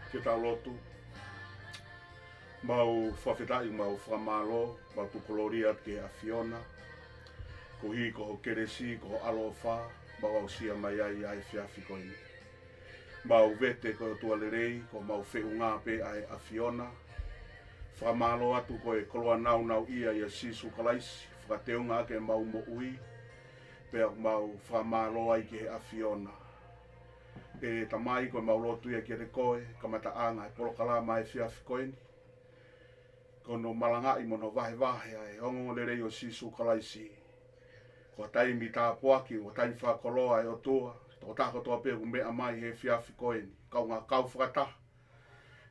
Ke tau lotu mau whawhetai mau whamalo mau tukoloria ke a Fiona ko hi ko ho keresi ko ho alofa mau au sia mai ai whiawhi koini mau vete ko tualerei ko mau whiunga pe ai a Fiona whamalo atu ko e koloa nau ia sisu kalaisi whakateunga ke mau mo ui pe mau whamalo ai ke a Fiona e tamai ko mau lotu ia ke re koe kamata anga e polokala mai whiawhi koini kono malanga I mono vahe ai ongo lerei o sisu kalaisi ko taimi tā poaki o taimi whakoloa e o tua tō tāko toa pēku mea mai he whiawhi koini kau ngā kau whakataha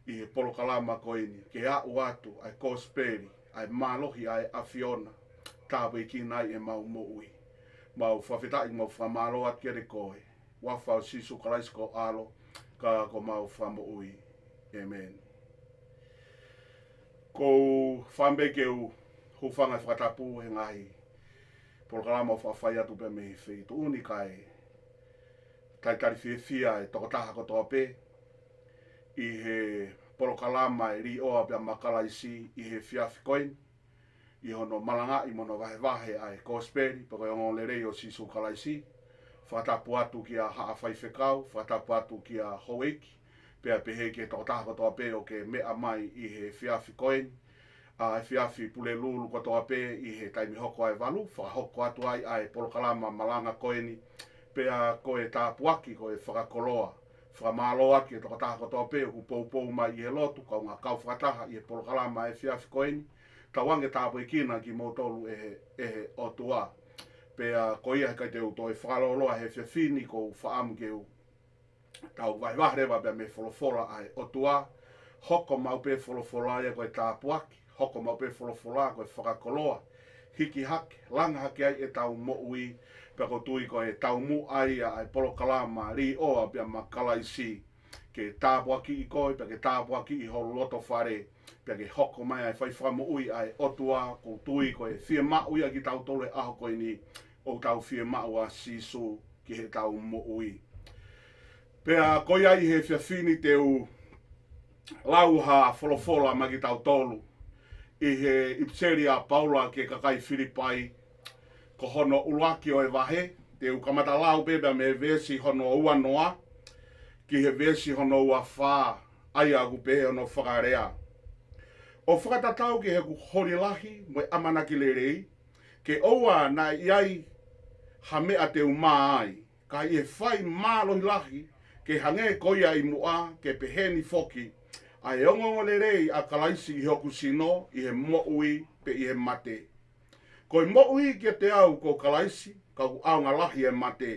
I he polokalama koini ke au atu ai kosperi ai malohi ai a Fiona tāwe ki nai e mau mo ui mau whawhetai mau whamalo at kere koe wawhau sisu kalaisi ko alo ka ko mau whamo ui amen ko whambe ke u hufanga whakatapu he ngahi polokalama o whawhai atu pe me he tu uni kai taitari whiawhia e tokotaha ko toa pe I he polokalama e ri oa pia makalaisi I he whiawhi koini I hono malanga I mono vahe ai kosperi pako yongo lerei o sisu kalaisi whatapu atu ki a haa whaiwhekau, whatapu atu ki a hoeki pia pehe ke tokotaha ko toa pe o ke mea mai I he whiawhi koini a whiawhi pule lulu ko toa pe I he taimi hoko ai walu whakahoko atu ai polokalama malanga koini pia koe tā puaki koe whakakoloa whamalo aki e tokotaha ko toa pe hu pou mai I he lotu kau ngā kau whakataha I he polokalama e whiawhi koini tawange tāpui kina ki motolu e he o tua pea ko ia kai te utoi whakaloloa he whiawhini ko whaamu ke u tau vai wahrewa bea me wholofora ai o tua hoko mau pe wholofora ia koe tā puaki hoko mau pe wholofora koe whakakoloa hiki hake, langa hake ai e tau mo ui pea ko tui koe tau mu ai ai polokalama ri oa pea makalaisi ke tāpuaki I koe pea ke tāpuaki I holo loto whare pea ke hoko mai ai whai whamo ui ai otua ko tui koe whia mau ia ki tau tole aho koe ni o tau whia mau a sisu ki he tau mo ui pea koe ai he whiawhini te u lauha wholofola ma ki tau tolu I he ipseria Paula ke kakai Filipai ko hono uluaki o e wahe te u kamata lau beba me vesi hono ua noa ki he vesi hono ua whā ai agu pe hono whakarea o whakatatau ki he ku horilahi mo amanaki lerei ke oua na iai ha mea te uma ai ka I he whai mālohi lahi ke hange koia I mua ke peheni foki ai ongongo lerei a kalaisi I hoku sino I he moui pe I he mate ko I moui ki te au ko kalaisi ka ku aunga lahi e mate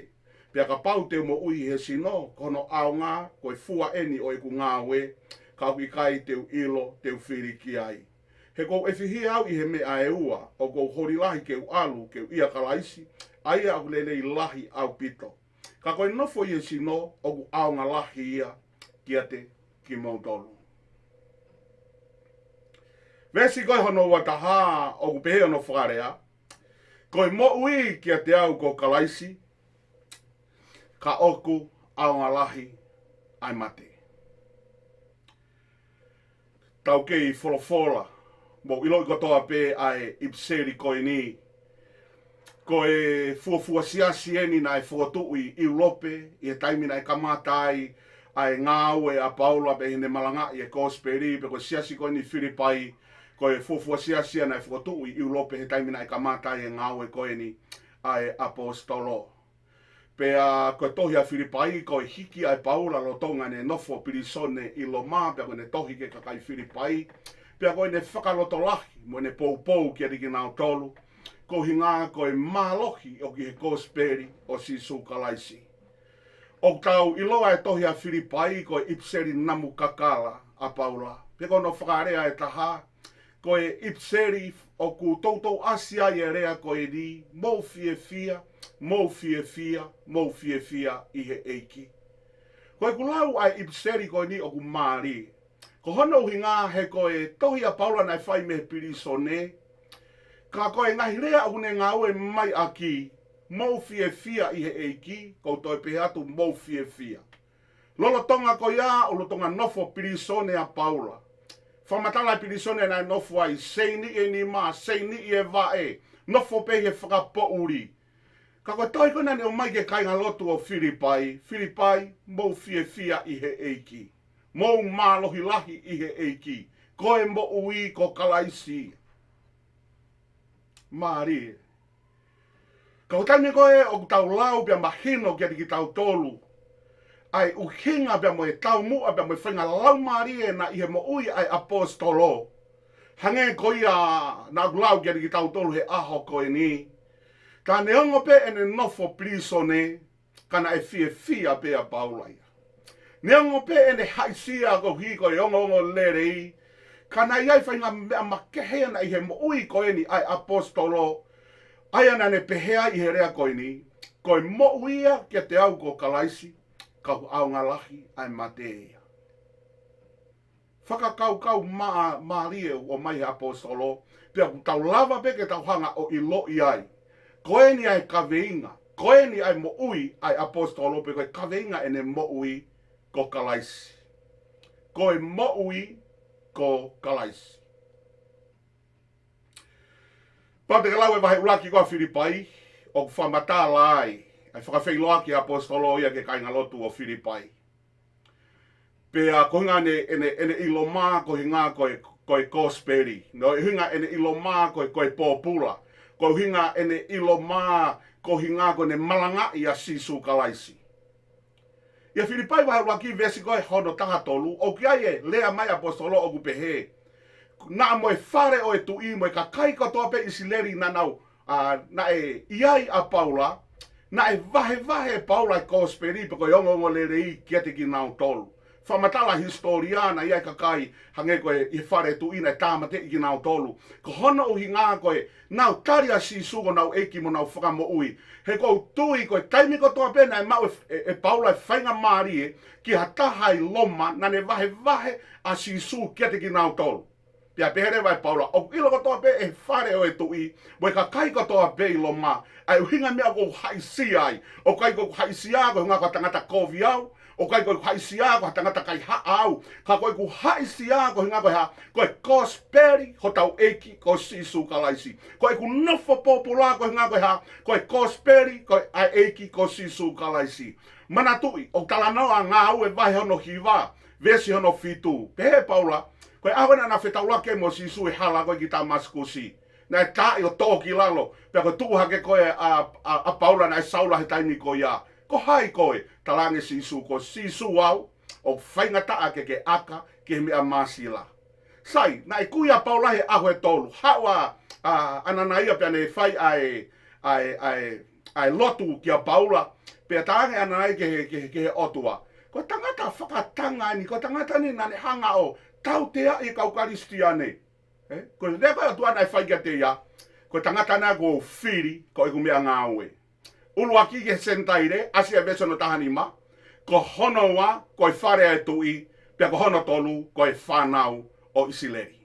pia ka pau te moui he sino kono aunga ko I fua eni o I ku ngāwe ka ku I kai te ilo te whiri ki ai he ko e whihi au I he mea e ua o ko hori lahi ke u alu ke u ia kalaisi ai au lelei lahi au pito ka koe nofo I he sino o ku aunga lahi ia kia te ki mautolu Vesi koe hono ua taha o ku pehe ono whakarea koe mo ui kia te au ko kalaisi ka oku aunga lahi ai mate tau kei wholofola mo ilo I kotoa pe ai ipseri koe ni koe fuafua siasi eni na e fuatui I ulope I he taimi na e kamata ai ai ngāue a Paula pe hine malanga i e kosperi pe ko siasi ko ni Filipai ko e fofua siasia na e whakotu i ulope he taimina e kamata i e ngāue ko e ni ai apostolo. Pe a ko tohi a Filipai ko e hiki ai Paula lo tonga ne nofo pirisone i lo mā pe ko ne tohi ke kakai Filipai pe a ko ne whakaloto lahi mo ne pou ki ariki nao tolu ko hinga ko e mālohi o ki he kosperi o sisu kalaisi. O tau iloa e tohi a Filipai ko e ipseri namu kakala a Paula. Pe ko no whakarea e taha ko e ipseri o ku toutou asia i e rea ko e ni mou fie fia i he eiki. Ko e kulau ai ipseri ko e ni o ku maari. Ko hono hinga he ko e tohi a Paula nai whai me pirisone. Ka ko e ngahi rea o ne ngāue mai aki. Mou fia i he eiki, koutou e pehatu mou fia. Lolo tonga ko ia, o lo tonga nofo pirisone a Paula. Whamatala pirisone nai nofo ai, seini e ni ma, seini i e vae, nofo pehe whakapo uri. Ka koe toi kona ne o mai ke kainga lotu o Filipai, mou fia i he eiki. Mou mālohi lahi i he eiki. Koe mo ui ko kalaisi. Maari. Ka o taime koe o tau lau pia mahino kia ki tau tolu. Ai uhinga pia mo e tau mua pia mo e whainga lau marie na ihe mo ui ai apostolo. Hange koia na lau kia ki tau tolu he aho koe ni. Ka neongo pe ene nofo prisone kana e fia pe a Paulaia. Neongo pe ene haisia ko hiko e ongo lerei. Kana iai whainga mea makehea na ihe mo ui koe ni ai apostolo. Aia nane pehea i he rea koe ni, koe mo uia kia te au ko kalaisi, kau au ngalahi ai mateia. Whakakau maarie o mai he apostolo, pia ku tau lava pe ke tau hanga o ilo i ai. Koe ni ai kaweinga, koe ni ai mo ui ai apostolo, pe koe kaweinga ene mo ui ko kalaisi. Koe mo ui ko kalaisi. Pate kalau e vahe ulaki koa Filipai, o whamata lai, ai whakawhailoa ki apostolo ia ke kainga lotu o Filipai. Pea kohinga ene ilo mā kohinga koe kosperi, no hinga ene ilo mā koe popula, kohinga ene ilo mā kohinga koe ne malanga ia sisu kalaisi. Ia Filipai vahe ulaki vesi koe hono tahatolu, o kia e lea mai apostolo o kupehe. Na mo e whare o e tui mo e ka kai katoa pe isileri na nau na e iai a Paula na e vahe Paula e kosperi pe ko yongo le rei kia te ki nau tolu. Whamatala historiana iai ka kai hange koe i whare tui na e tāmate i ki nau tolu. Ko hono uhi ngā koe nau taria si sugo nau eki mo nau whakamo ui. He kou tui koe taimi katoa pe na e mau e Paula e whainga marie ki hatahai loma na ne vahe a si su kia te ki nau tolu. Pia pehere vai Paula, o ilo katoa pe e whare o e tui, mo e ka kai katoa pe ilo ma, ai uhinga mea ko haisi ai, o kai ko haisi a ko hunga ko tangata kovi au, o kai ko haisi a ko tangata kai ha au, ka koe ku haisi a ko hunga ko ha, koe kosperi ho tau eki ko sisu kalaisi, koe ku nofo popula ko hunga ko ha, koe kosperi ko ai eki ko sisu kalaisi. Mana tui, o talanoa ngā au e vai hono hiva, vesi hono fitu, pehe Paula, koe awena na whetaulake mo sisu e hala koe ki tā maskusi. Na e tā i o tōki lalo. Pea koe tūhake koe a Paula na e saula he taimi koe ia. Ko hai koe talange sisu ko sisu au o whaingata ake ke aka ke mea masila. Sai, na e kui a Paula he aho e tolu. Hawa ananaia pea ne whai ai lotu ki a Paula. Pea taange ananaia ke he otua. Ko tangata whakatanga ni, ko tangata ni nane hanga o tau tea i kau karistiane. Ko rea koe atua nai whaikia te ia, ko tangata na ko whiri, ko e kumea ngāue. Ulu aki ke sentaire, asia vesono tahanima, ko honoa, ko e whare e tui, pia ko hono tolu, ko e whanau o isileri.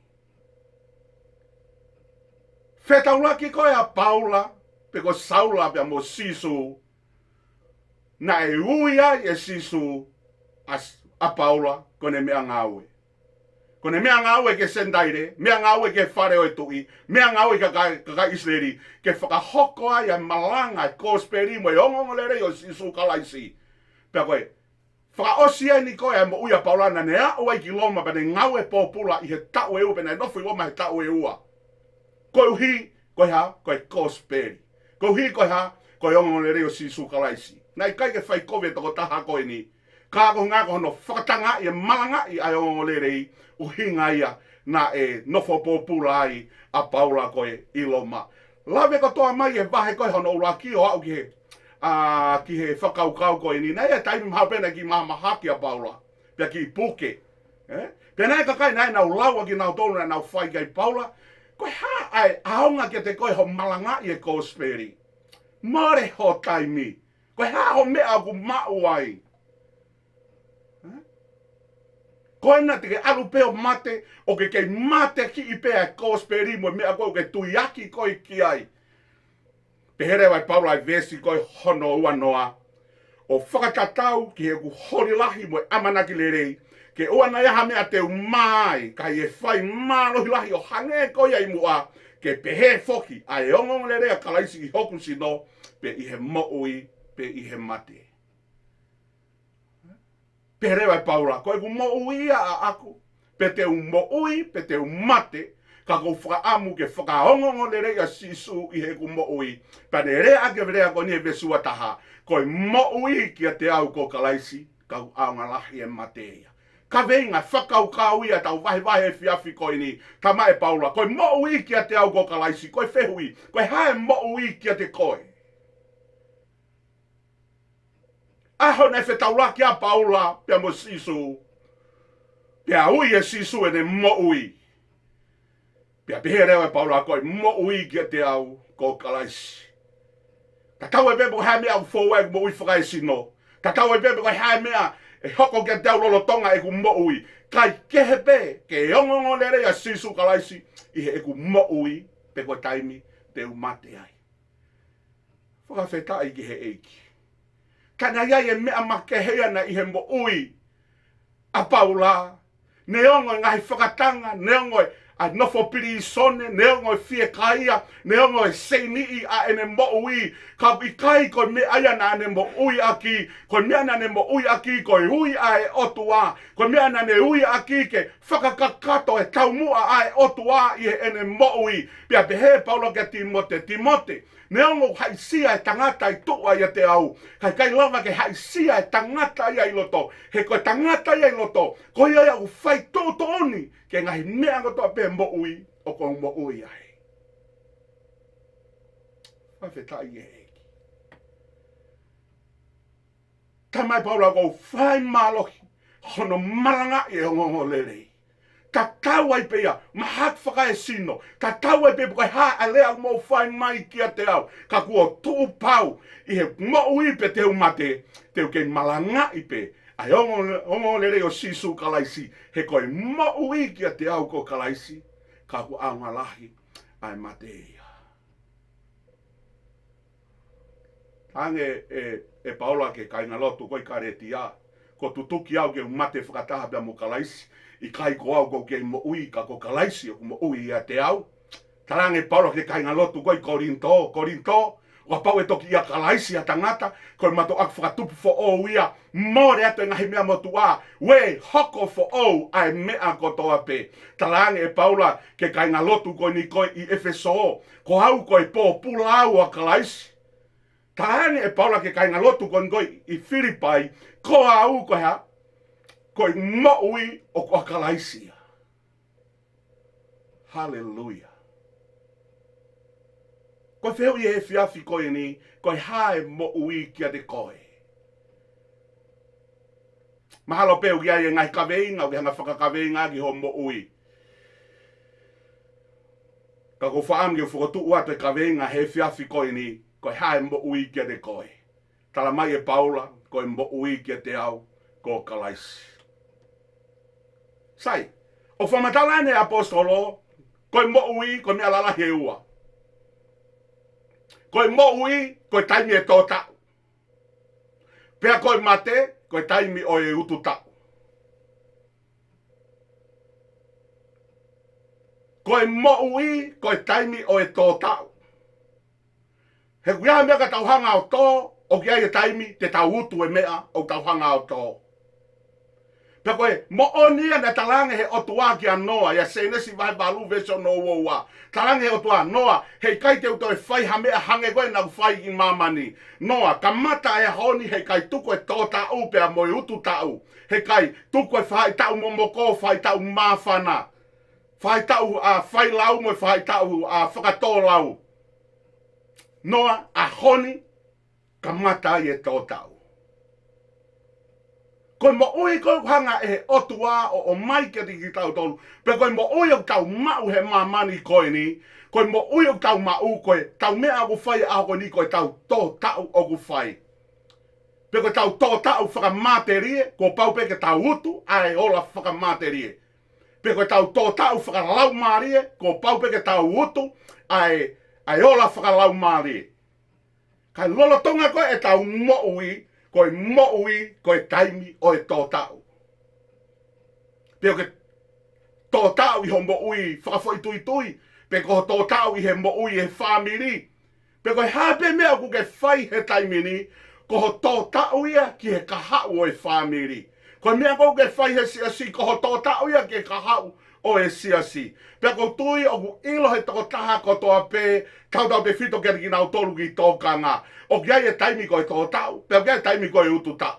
Whetaulaki koe a Paula, pe ko saula pia mo sisu, na e uia e sisu a Paula, ko ne mea ngāue. Kone mea ngāue ke sendaire, mea ngāue ke whare o e tui, mea ngāue ke kai Israeli, ke whakahokoa ia malanga e kosperi mo e ongongo lerei o sisu kalaisi. Pea koe, Whakaosi ai ni koe ai mo uia Paulana ne a o ai ki loma pa ne ngau e pōpula i he tau e ua pena nofu i loma he tau e ua. Koe uhi, koe ha, koe kosperi. Koe uhi, koe ha, koe ongo le reo si sukalaisi. Nai kai ke whai kowe toko taha koe ni. Ka ko ngā ko hono whakatanga i e malanga i ai ongo le rei uhinga ia na e nofo pōpula ai a Paula koe i loma. Lawe ko toa mai e vahe koe hono ura ki o au ki he ki he whakaukau koe ni. Nei e taimi mahau pena ki mahamahaki a Paula. Pia ki puke. Pia nei kakai nei nau laua ki nau tonu na nau whai kai Paula. Koe ha ai aonga ki te koe ho malanga i e kosperi. Mare ho taimi. Koe ha ho mea ku mau ai. Koe na te ke alu peo mate o ke kei mate ki i pea e kosperi mo mea koe o ke tuiaki koe ki ai. Pehere wai Paula ai vesi koe hono ua noa. O whakatatau ki he ku hori lahi mo e amanaki le rei. Ke ua na iaha mea te umai. Ka i e whai mālohi lahi o hange koe ai mua. Ke pehe foki a e ongo le rea kalaisi ki hoku sino. Pe i he moui, pe i he mate. Pehere wai Paula, koe ku moui a aku. Pe te moui, pe te mate. Ka ko whakaamu ke whakaongongo le rea sisu i he ku moui. Pa ne rea ke rea ko ni e vesua taha. Koe moui ki a te au ko kalaisi. Ka ku aunga lahi e mateia. Ka veinga whakaukau ia tau vahe fiafi koe ni. Tama e Paula, koe moui ki a te au ko kalaisi. Koe whehui, koe hae moui ki a te koe. Aho ne whetau ki a Paula, pia mo sisu. Pia ui e sisu e ne moui. Pia pehe rewa Paula koe moui ki a te au ko kalaisi. Ta tau e bebo hae mea u fōweg mo ui whakai sino. Ta tau e bebo hae mea e hoko ki a te au lolo tonga e ku moui. Kai kehe pe, ke ongongo le rea sisu kalaisi, i he e ku moui, pe koe taimi, te umate ai. Whakawhetai ki he eiki. Kana iai e mea makehea na i he moui a Paula. Ne ongo ngai whakatanga, ne ongo a nofo piri i sone, ne ongo fie kaia, ne ongo seini a ene moui. Ka i kai koe me aia na ane moui aki, koe mea na ane moui aki, koe hui a e otua. Koe mea na ane hui aki ke whakakakato e taumua a e otua i he ene moui. Pia pehe Paula ke Timote. Ne ongo haisia e tangata i tua i te au. Kai lava ke haisia e tangata i loto. He koe tangata i loto. Koe ia au whai tōto oni. Ke ngahi mea ngotoa pe moui o ko moui ai. Whawhetai e heki. Tamai Paula ko whai malohi. Hono malanga e ongongo lerei. Ta tau ai pea, mahak whakae sino. Ta tau ai pea, koe ha a lea mo whai mai ki a te au. Ka kua tū pau, i he moui pe te umate, te kei malanga i pe. Ai ongo le reo sisu kalaisi, he koe moui ki a te au ko kalaisi, ka kua aunga lahi, ai mateia. Ange e Paula ke kainga lotu koe kareti a, ko tutuki au ke umate whakataha pia mo kalaisi, i kai ko au ko ke moui ka ko kalaisi o moui a te au. Tarange Paula ke kainga lotu koe Korinto, wa pau e toki ia kalaisi a tangata, koe mato ak whakatupu fo o ia, more ato e ngahi mea motu a, we hoko fo o ai mea kotoa pe. Tarange e Paula ke kainga lotu koe ni koe i Efeso, ko au koe po pula au a kalaisi. Tarange e Paula ke kainga lotu koe i Filipai, ko au koe ha, koe moui o koa kalaisia. Hallelujah. Koe wheu i e whiawhi koe ni, koe hae moui kia te koe. Mahalo peu ki ai e ngai kaweinga, o ki hanga whakakaweinga ki ho moui. Ka ko whaam ki o whakotu ua te kaweinga he whiawhi koe ni, koe hae moui kia te koe. Tala mai e Paula, koe moui kia te au, ko kalaisi. Sai, o whamatalane apostolo, koe moui, koe mea lalahi e ua. Koe moui, koe taimi e tō tau. Pea koe mate, koe taimi o e utu tau. Koe moui, koe taimi o e tō tau. He kuiaha mea ka tauhanga o tō, o ki ai e taimi, te tau utu e mea o tauhanga o tō. Pe koe mo onia na talange he otua ki anoa ya senesi vai balu veso no woa. Talange he otua noa he kai te uto e fai ha mea hange koe na fai i mamani. Noa kamata e honi he kai tuko e tō tau pe a moi utu tau. He kai tuko e fai tau momoko fai tau mawhana. Fai tau a fai lau mo fai tau a whakatō lau. Noa a honi kamata e tō tau. Koe mo ui koe hanga e otua o mai ke tiki tau tolu. Pe koe mo ui o tau mau he mamani koe ni. Koe mo ui o tau mau koe. Tau mea aku whai a koe ni koe tau tō tau oku whai. Pe koe tau tō tau whakamaterie. Ko pau pe ke tau utu ai ola whakamaterie. Pe koe tau tō tau whakalau marie. Ko pau pe ke tau utu ai ola whakalau marie. Kai lolo tonga koe e tau mo ui. Koe mo'ui, koe taimi o e tō tau. Peo ke tō tau i ho mo'ui whakafoi tui tui. Pe ko tō tau i he mo'ui he whamiri. Pe koe hape mea ku ke whai he taimi ni. Ko ho tō tau ia ki he kahau o e whamiri. Koe mea kou ke whai he siasi, ko ho tō tau ia ki he kahau o e siasi. Pe ko tui o ku ilo he toko taha kotoa pe. Tau tau te whito kere ki nau tolu ki tōkanga. O kia e taimi koe tō tau, pe o kia e taimi koe utu tau.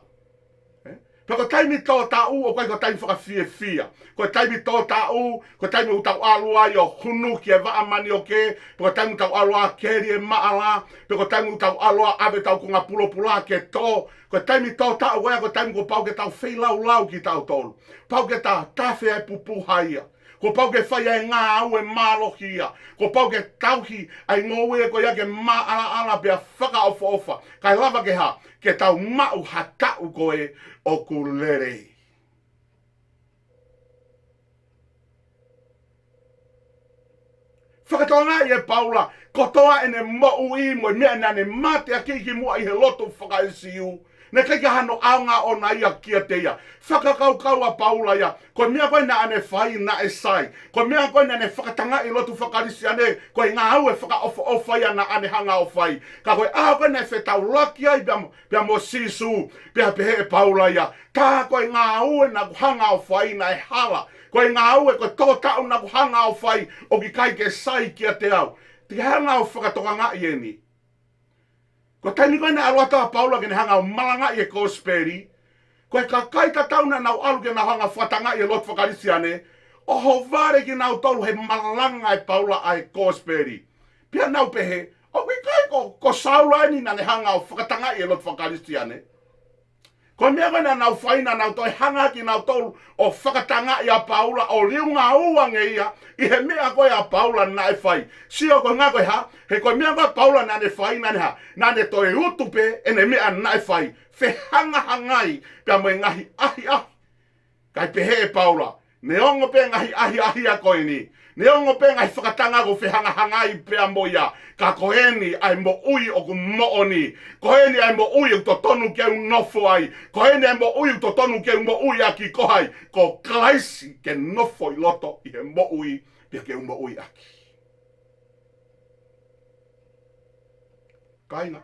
Pe ko taimi tō tau, o koe ko taimi whakawhia fia. Koe taimi tō tau, koe taimi utau alua i o hunu ki e waamani o ke, pe ko taimi utau alua keri e maala, pe ko taimi utau alua ave tau ko ngā pulo pula ke tō, koe taimi tō tau, koe taimi ko pau ke tau wheilau lau ki tau tolu. Pau ke tau tawhi e pupu haia. Ko pau ke whai e ngā au e mālohia. Ko pau ke tauhi ai ngōwe e ko ia ke mā ala ala pia whaka ofa ofa. Kai lava ke ha, ke tau mau hatau koe o kulere. Whakatoanga i e Paula, kotoa e ne mau i mo mea nane mate a kiki mua i he loto whakaisiu. Ne keke hano aunga o na ia kia te ia. Whakakau a Paula ia. Ko mea koe na ane whai na e sai. Ko mea koe na ane whakatanga i lotu whakarisi ane. Koe ngā au e whaka ofa ia na ane hanga o whai. Ka koe koe na e whetau laki ai pia mo sisu. Pia pehe e Paula ia. Tā koe ngā au e na hanga o whai na e hala. Koe ngā au e koe tō tau na hanga o whai. O ki kai ke sai kia te au. Te hanga o whakatoka ngā i eni. Ko taimi koe na aluata a Paula ke ne hanga o malanga i e Kosperi. Koe ka kaita tauna nau alu ke na hanga whatanga i e lot whakarisi ane. O ho vare ki nau tolu he malanga e Paula a e Kosperi. Pia nau pehe, o kui kai ko saula ni na ne hanga o whakatanga i e lot whakarisi ane. Ko mea koe na nau whaina nau toi hanga ki nau tolu o whakatanga i a Paula o riunga uange ia. I he mea koe a Paula na e whai. Sio koe ngā koe ha, he koe mea koe Paula na ne whai na ne ha. Na ne toi utupe e ne mea na e whai. Whe hanga hangai pia moe ngahi ahi ahi. Kai pehe e Paula, ne ongo pe ngahi ahi ahi a koe ni. Ne ongo pe ngahi whakatanga ko whe hanga hangai pia moia. Ka koeni ai mo ui o ku mooni. Koeni ai mo ui o to tonu ke un nofo ai. Koeni ai mo ui o to tonu ke un mo ui aki kohai. Ko klaisi ke nofo i loto i he mo ui pia ke un mo ui aki. Kaina,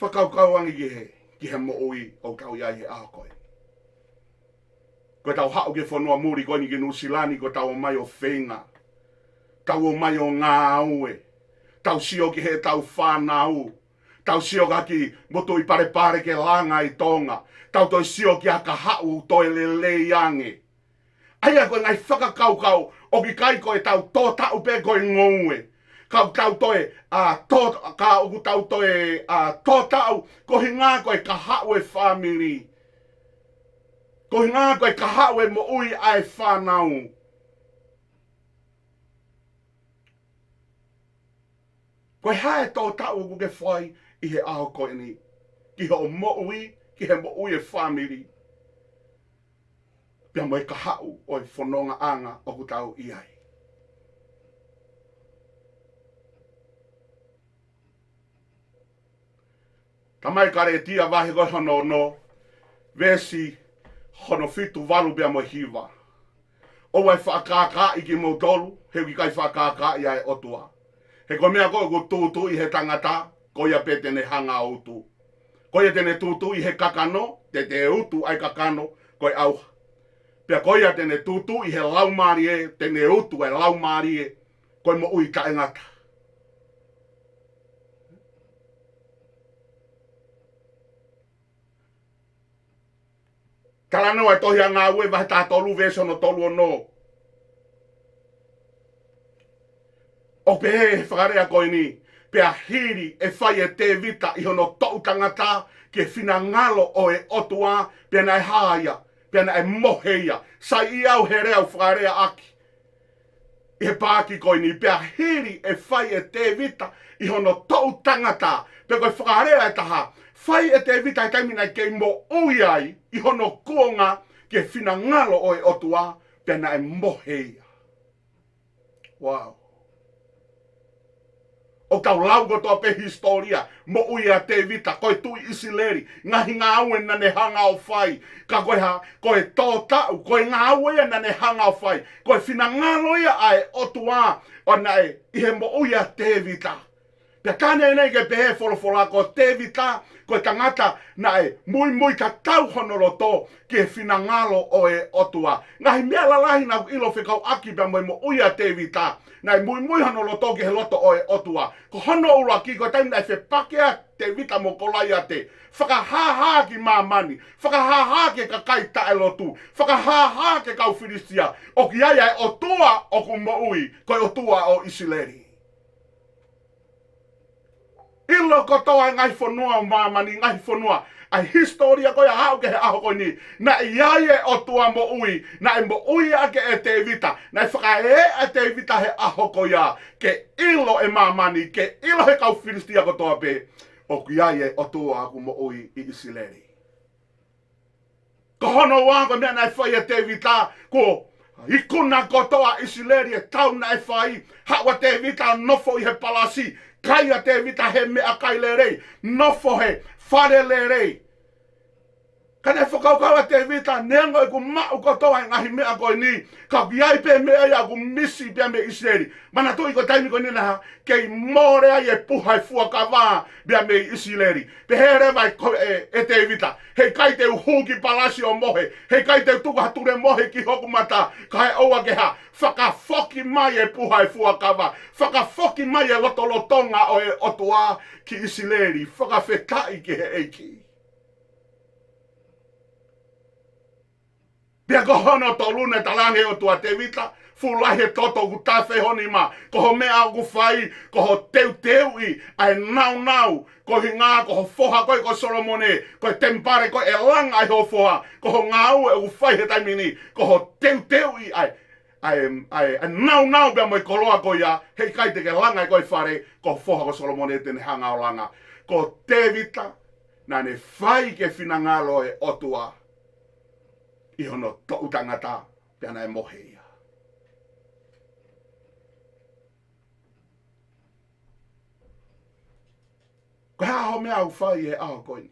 whakaukau angi ki he mo ui o kau iai he aho koe. Koe tau hao ke whanua muri koe ni ke nusilani ko tau mai o whenga. Tau o mai o ngā aue. Tau sio ki he tau whanau. Tau sio ka ki moto i pare ke langa i tonga. Tau toi sio ki haka hau toi le iange. Aia koe ngai whakakaukau o ki kai koe tau tō tau pe koe ngoue. Kau tau toe ka uku tau toe tō tau ko hi ngā koe ka hau e whamiri. Ko hi ngā koe ka hau e mo ui ai whanau. Koe hae tō tau uku ke whai i he aho koe ni. Ki he o mo ui, ki he mo ui e whamiri. Pia mo e ka hau o e whanonga anga o ku tau i ai. Tamai kare tia wahi koe hono no, vesi hono fitu walu pia mo hiwa. O wai whaakaka i ki mo tolu, he ki kai whaakaka i ai otua. He ko mea koe ko tūtu i he tangata, ko ia pe tene hanga utu. Ko ia tene tūtu i he kakano, te utu ai kakano, koe au. Pea koia tene tutu i he laumari e, tene utu e laumari e, koe mo ui ka engata. Kala noa e tohi a ngā ue vahe tā tolu veso no tolu o no. O pe he whakarea koe ni, pea hiri e whai e te vita i hono tau tangata ke whina ngalo o e otua, pea na e haia, pea na e moheia. Sai i au he reo whakarea aki. I he pāki koe ni, pea hiri e whai e te vita i hono tau tangata, pea koe whakarea e taha, whai e te vita e taimina ke mo ui ai, i hono kuonga ke whina ngalo o e otua, pea na e moheia. Wow. O kau laugo toa pe historia, mo ui a te vita, koe tui isileri, ngahi ngā aue na ne hanga o whai, ka koe tō tau, koe ngā aue na ne hanga o whai, koe whina ngalo ia ai otua, o nei, i he mo ui a te vita. Pea kāne nei ke pehe wholofola ko te vita, koe tangata na e mui ka tau honoroto ke whina ngalo o e otua. Ngahi mea lalahi na ilo whikau aki pia mo ui a te vita, na e mui honoroto ke he loto o e otua. Ko hono ura ki ko taimina e whepakea te vita mo kolai a te. Whakahaha ki mamani, whakahaha ke kakai tae lotu, whakahaha ke kau Filistia, o ki aia e otua o ku mo ui, koe otua o Isileri. Ilo kotoa ngai whanua o mamani, ngai whanua. Ai historia koe hau ke he aho koe ni. Na iaie o tua mo ui. Na e mo ui ake e te vita. Na e whakae e te vita he aho koe ia. Ke ilo e mamani, ke ilo he kau Filistia kotoa pe. O ki iaie o tua aku mo ui i Isileri. Ko hono wāko mea na e whai e te vita ko i kuna kotoa Isileri e tau na e whai. Hawa te vita nofo i he palasi. Kaia te vita he mea kai le rei, nofo he whare le rei. Kane whakaukaua te vita, neango e ku mau kotoa e ngahi mea koe ni, ka kiai pe mea ia ku misi pia me Isileri. Mana tui ko taimi koe nina, kei morea e puhai fuakawā pia me Isileri. Pe he rewai e te vita, hei kai te uhuki palasi o mohe, hei kai te tukature mohe ki hokumata, ka he oua keha, whakafoki mai e puhai fuakawa, whakafoki mai e lotolotonga o e otua ki Isileri, whakawhetai ki he eiki. Pia ko hono to lune talange o tua te vita, fulahe toto ku tawhe honi ma, ko ho mea o ku whai, ko ho teu i, ai nau, ko hi ngā, ko ho foha koe ko Solomone, ko tempare ko e langa ai ho foha, ko ho ngā ue o ku whai he taimini, ko ho teu i, ai nau bea moi koloa ko ia, hei kai te ke langa i koe whare, ko foha ko Solomone tene hanga o langa, ko te vita, na ne whai ke whina ngalo e otua, i hono to'u tangata pia na e mohe ia. Ko hea ho mea au whai e aho koini.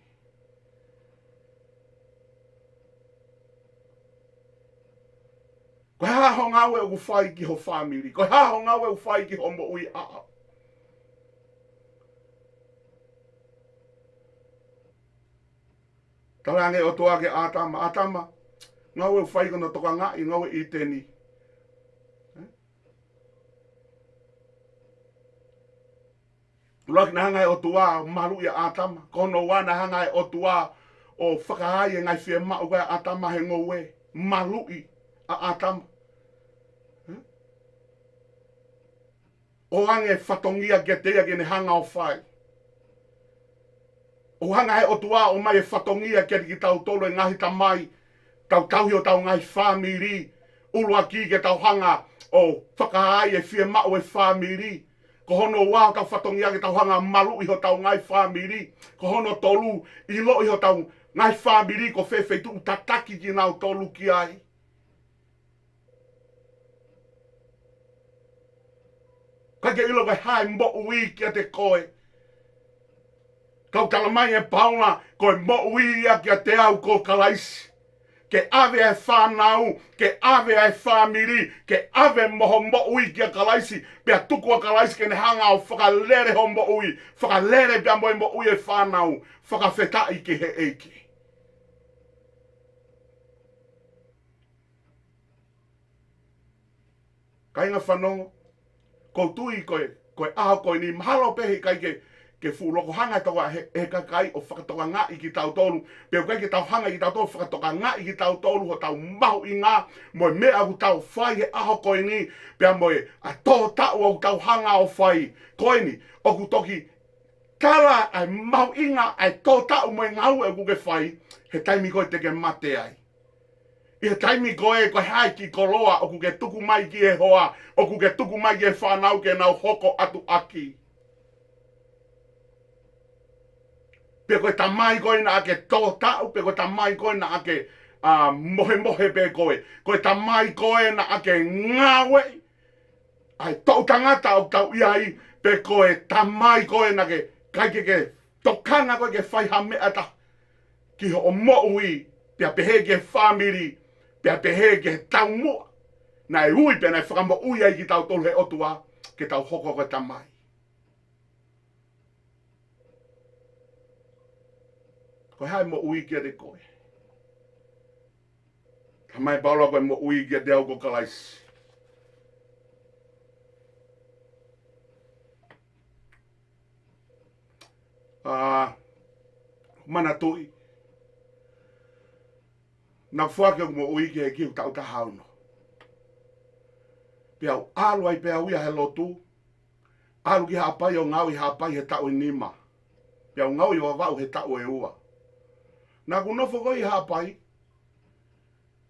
Ko hea ho ngawe u whai ki ho whamiri. Ko hea ho ngawe u whai ki ho mo ui aho. Talange o toake atama. Ngawe u whai kono toka ngai, ngawe i teni. Laki na hangai o tua malu ia atama. Kono wana hangai o tua o whakahai e ngai whia mau kai atama he ngowe. Malu i a atama. O ange whatongia ke tea ke ne hanga o whai. O hanga he o tua o mai e whatongia ke ki tau tolo e ngahi ta mai. Tau tauhi o tau ngai whamiri. Ulua ki ke tau hanga o whakahai e whia mau e whamiri. Ko hono wā tau whatongia ke tau hanga malu i ho tau ngai whamiri. Ko hono tolu i lo i ho tau ngai whamiri ko whewhei tu tataki ki nau tolu ki ai. Kai ke ilo kai hai mo ui ki a te koe. Kau talamai e pauna koe mo ui ia ki a te au ko kalaisi. Ke ave ai whanau, ke ave ai whamiri, ke ave moho mo ui ki a kalaisi, pia tuku a kalaisi ke ne hanga o whakalere ho mo ui, whakalere pia mo ui e whanau, whakawhetai ki he eiki. Kainga whanongo. Ko tui koe aho koe ni mahalo pehi kai ke fuloko hanga toa he kakai o whakatoka ngā i ki tau tolu. Peo kai ke tau hanga i ki tau tolu whakatoka ngā i ki tau tolu ho tau mahu i ngā. Moe mea ku tau whai he aho koe ni. Pea moe a tō tau au tau hanga o whai. Koe ni, o ku toki kara ai mahu inga ai tō tau moe ngau e ku ke whai. He taimi koe te ke mate ai. I he taimi koe hai ki koloa o ku ke tuku mai ki e hoa. O ku ke tuku mai ki e whanau ke nau hoko atu aki. Pe koe tamai koe na ake tō tau, pe koe tamai koe na ake mohe mohe pe koe. Koe tamai koe na ake ngawe. Ai tau tangata au tau iai, pe koe tamai koe na ke kai tokanga koe ke whaiha mea ta. Ki ho o mo'ui, pia pehe ke family, pia pehe ke tau mua. Nai ui pe nai whakamo ui ai ki tau tolu he otua, ke tau hoko koe tamai. Koe hai mo ui kia de koe. Ka mai paula koe mo ui kia de au ko kalaisi. Mana tui. Na whake mo ui kia kiu tau ta hauno. Pea au alu ai pea uia he lotu. Alu ki hapai o ngau i hapai he tau i nima. Pea au ngau i wawau he tau e ua. Nā ku nofo koi hapai,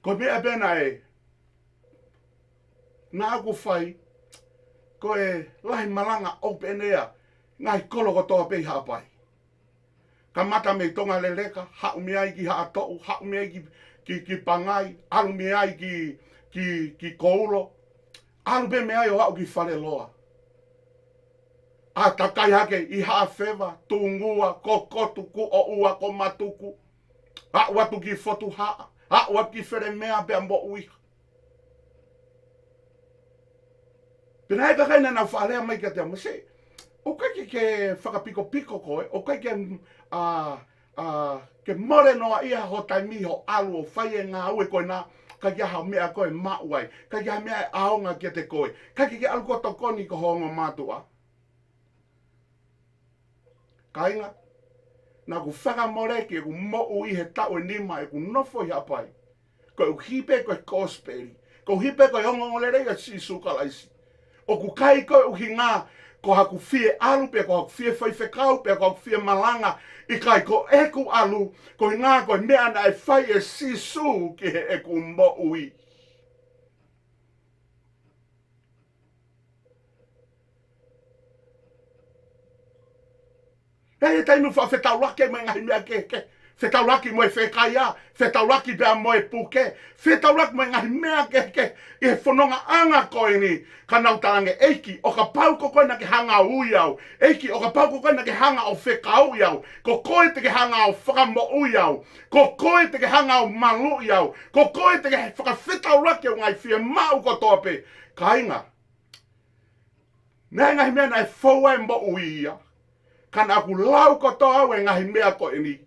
ko mea pena e, nā aku whai, ko e lahi malanga o penea, ngai kolo ko toa pei hapai. Ka mata mei tonga le leka, hau mea i ki haa tou, hau mea i ki pangai, alu mea i ki koulo, alu pe mea i o hau ki whare loa. A takai hake i haa whewa, tungua, ko kotu, ku o ua, ko matuku, a watu ki fotu haa, a watu ki where mea pia mbo ui. Pena hei kakai nana whaalea mai ka te amase, o kai ke whakapiko piko koe, o kai ke more noa ia ho taimi ho alu o whai e ngā ue koe nā, kai kia hao mea koe mauai, kai kia mea e aonga kia te koe, kai kia alu koto koni ko hongo mātua. Kainga, nā ku whakamoreke, ku mo'u i he tau e nima, e ku nofo i hapai. Ko u hipe koe kosperi, ko hipe koe hongongolere i sisu kalaisi. O ku kai koe uhi ngā, ko haku fie alu, pe ko haku fie whaiwhekau, pe ko haku fie malanga, i kai ko eku alu, ko i ngā koe mea na e whai e sisu ki he eku mo'u i. Hei tainu whawhetau lake mai ngahi mea ke. Whetau laki mo e whekaia, whetau laki pia mo e puke, whetau laki mo e ngahi mea ke. I he whanonga anga koe ni, ka nau tarange eiki, o ka pau ko koe na ke hanga ui au. Eiki, o ka pau ko koe na ke hanga o whekau i au. Ko koe te ke hanga o whakamo ui au. Ko koe te ke hanga o malu i au. Ko koe te ke whakawhetau laki o ngai whia mau ko tope. Ka inga, nea ngahi mea na e whaua e mo ui ia. Kana aku lau ko toa au e ngahi mea koe ni.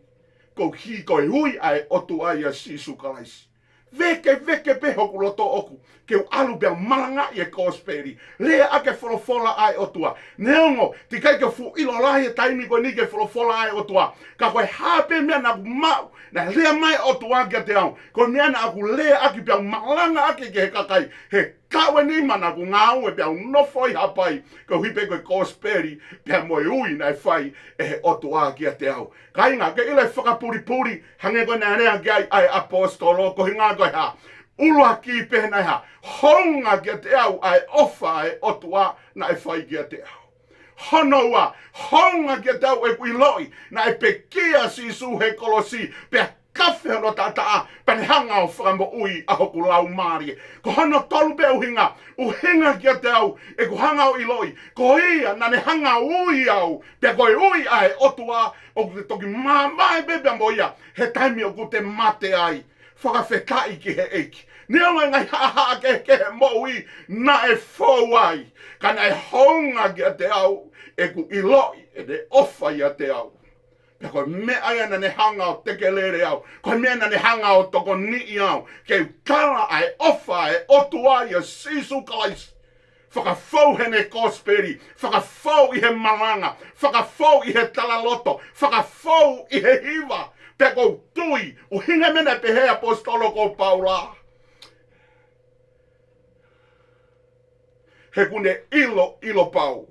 Ko hi koe hui ai otu ai a sisu kalaisi. Veke peho ku loto oku. Ke u alu bea malanga i e kosperi. Lea ake wholofola ai otua. Neongo, ti kai ke fu ilo lahi e taimi koe ni ke wholofola ai otua. Ka koe hape mea na mau. Na lea mai otua kia te au. Koe mea na aku lea aki bea malanga ake ke he kakai. He kawe ni mana ku ngau e bea nofo i hapai. Ko hipe koe kosperi. Bea moe ui na e whai e he otua kia te au. Ka inga, ke ile whakapuri hange koe na rea ki ai apostolo. Ko hinga koe ha. Ulua ki pēnei ha, honga kia te au ai ofa e otua na e whai kia te au. Honoua, honga kia te au e kui loi na e pekia si su he kolosi, pea kawhi hono tataa, pane hanga o whakamo ui a hoku lau maari. Ko hono tolu pe uhinga kia te au e ku hanga o iloi, ko ia na ne hanga ui au, pea koe ui ai otua o ku te toki māmai bebea mo ia, he taimi o ku te mate ai. Whakawhekai ki he eiki. Nea ngai haha ke he moui na e whauai. Ka na e honga ki a te au e ku iloi e te ofa i a te au. Pea koe mea aia na ne hanga o teke lere au. Koe mea na ne hanga o toko ni i au. Ke utara ai ofa e otua i a sisu kalaisi. whakafau hene kosperi, whakafau i he malanga, whakafau i he talaloto, whakafau i he hiwa, te kou tui, o hinga mena pe he apostolo ko Paula. He kune ilo pau.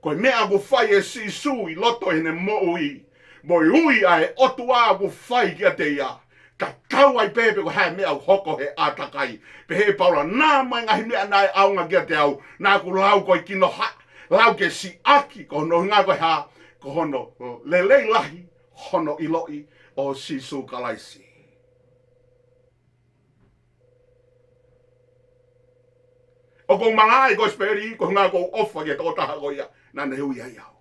Koe mea ku whai e si sui loto hene mo ui. Moi ui ai otu a ku whai kia te ia. Ka tau ai pepe ko hae mea hoko he atakai. Pe he Paula, nā mai ngahi mea nai aunga kia te au. Nā ku lau koe kino ha. Lau ke si aki ko hono ngā koe ha. Ko hono lelei lahi hono iloi o si su kalaisi. O ko malai ko speri ko ngā ko ofa ke tō taha ko ia. Nana hui ai au.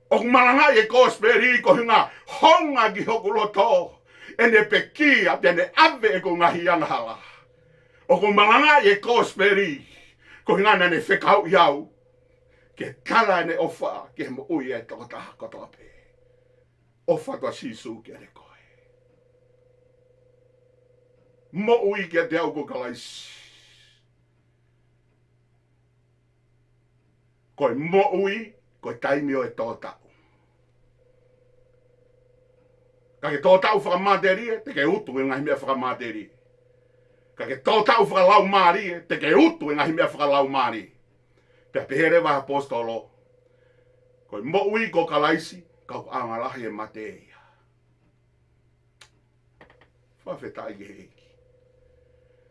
O ko malai e ko speri ko ngā honga ki hoku loto. Ene pekia pene ave e ko ngahi anahala. O ko malai e ko speri ko ngā nane whekau iau. Ke kala ene ofa ke mo ui e tō taha ko tō pe. Ofa tua sisu ke re koe. Mo ui ke te au ko kalaisi. Koe mo ui, koe taimi o e tōtau. Ka ke tōtau whakamāteri e, te ke utu e ngahi mea whakamāteri. Ka ke tōtau whakalau māri e, te ke utu e ngahi mea whakalau māri. Pea pehere wa apostolo. Koe mo ui ko kalaisi, kau angalahi e mate ia. Whawhetai ke heiki.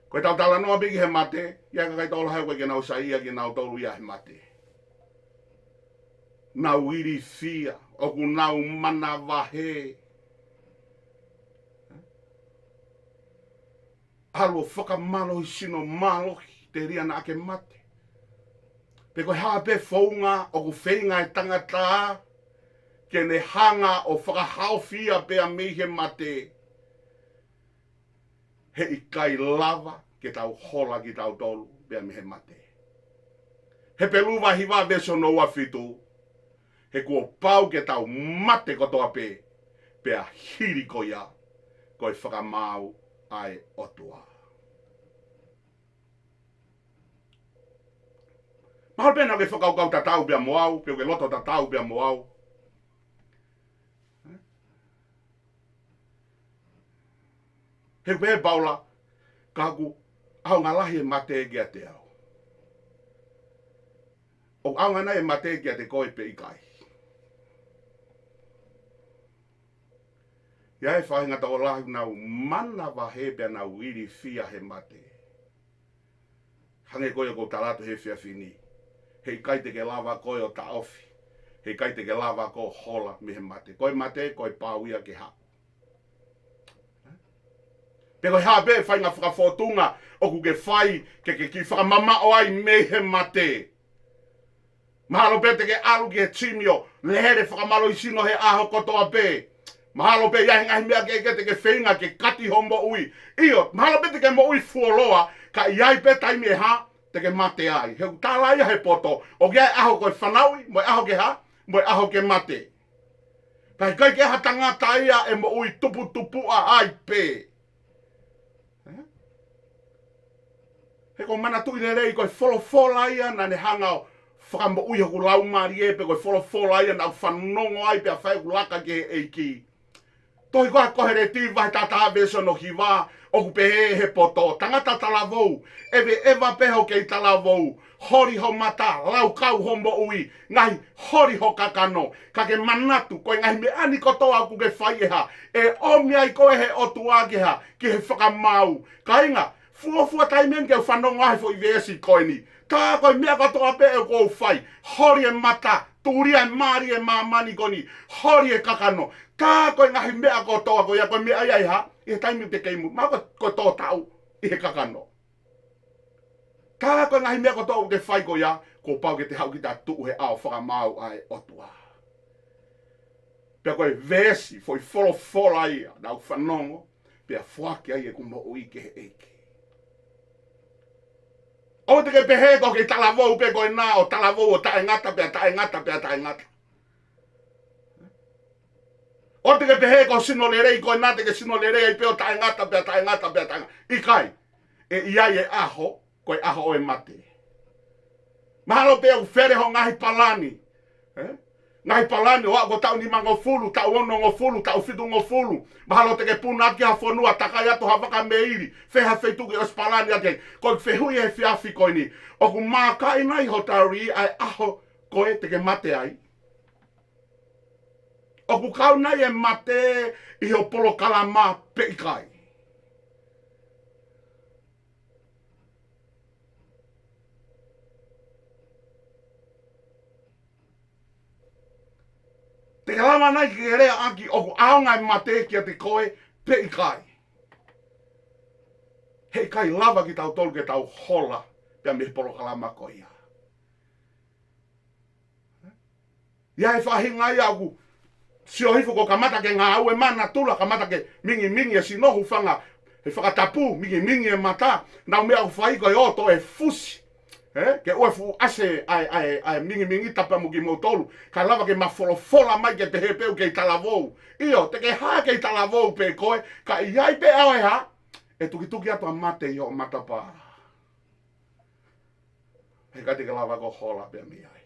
Koe tau tala noa bigi he mate, ia ka kai tōla hau koe ke nau saia ke nau tolu ia he mate. Nau iri fia, oku nau mana wahe. Alo whakamalo i sino malohi, te ria na ake mate. Pe koe hape whaunga, oku whainga e tangata, ke ne hanga o whakahau fia pe a mihe mate. He i kai lava, ke tau hola ki tau tolu, pe a mihe mate. He peluwa hiwa beso no wafitu, he kua pau ke tau mate kotoa pe, pe a hiri ko ia, koe whakamau ai otua. Mahal pena ke whakaukau tatau pia moau, pe ke loto tatau pia moau. He kwe paula, kaku, au ngalahi e mate e kia te au. O au ngana e mate e kia te koe pe ikai. Ia e whahinga tau lahu nau mana wahepea nau iri fia he mate. Hange koe ko talatu he fia fini. Hei kai te ke lava koe o ta ofi. Hei kai te ke lava ko hola mi he mate. Koe mate, koe pauia ke hau. Pe koe hape whainga whakafotunga o ku ke whai ke ki whakamama o ai me he mate. Mahalo pe te ke alu ki he timio. Lehere whakamalo i sino he aho kotoa pe. Mahalo pe ia ngahi mea ke te ke whainga ke kati hombo ui. Iyo, mahalo pe te ke mo ui fuoloa ka iai pe taimi e ha te ke mate ai. Heu tāla ia he poto. O kia aho koe whanaui, mo aho ke ha, mo aho ke mate. Pai kai ke ha tangata ia e mo ui tupu a ai pe. He ko mana tui le rei koe wholofola ia na ne hangao whakambo ui hoku lau maari e pe koe wholofola ia na whanongo ai pe a whai laka ke eiki. Toi koe kohe re tīwai tata beso no hiwa o ku pehe he poto. Tangata talavou, ewe ewa peho kei talavou. Hori ho mata, lau kau hombo ui, ngahi hori ho kakano. Ka ke manatu, koe ngahi me ani kotoa ku ke whai eha. E omi ai koe he otu ageha, ki he whakamau. Ka inga, fuafua taimen ke whanongo ai fo i vesi koe ni. Tā koe mea katoa pe e kou whai. Hori e mata, turia e maari e mamani koni. Hori e kakano. Tā koe ngahi mea kotoa koe, koe mea ai ha. I he taimi te keimu, maa koe tō tau i he kakano. Tā koe ngahi mea kotoa te whai koe ia, ko pau ke te hau ki tā tuu he ao whakamau ai otua. Pea koe vesi, foi wholofola ia, nau whanongo, pea whaki ai e kumo ui ke he eiki. O te ke pehe ko ke talavou pe koe nā o talavou o tae ngata pea tae ngata pea tae ngata. O te ke pehe ko sino le rei koe nā te ke sino le rei ai peo tae ngata pea tae ngata pea tae ngata. Ikai, e iai e aho, koe aho o e mate. Mahalo pe o fere ho ngahi palani. Ngahi palani o ako tau ni mango fulu, tau ono ngo fulu, tau fitu ngo fulu. Mahalo te ke puna ki ha fonua takai atu hawaka meiri. Feha feituki os palani ate. Ko fehui he fiafi koi ni. O ku mākai nai ho tauri ai aho koe te ke mate ai. O ku kau nai e mate i ho polo kalama pe ikai. Te kalama nai ki rea aki o ku aonga e mate ki a te koe pe ikai. Hei kai lava ki tau tolu ke tau hola pia me polo kalama ko ia. Ia e whahinga ia aku sio hifu ko kamata ke ngā au e mana tula kamata ke mingi mingi e sinohu whanga he whakatapu mingi mingi e mata nau mea ku whaiko e oto e fusi. Ke oe fu ase ai mingi mingi tapa muki mo tolu ka lava ke mafolofola mai ke te hepeu ke talavou. Io te ke ha ke talavou pe koe ka iai pe au e ha e tuki atu a mate i o matapa. He ka te ke lava ko hola pe mi ai.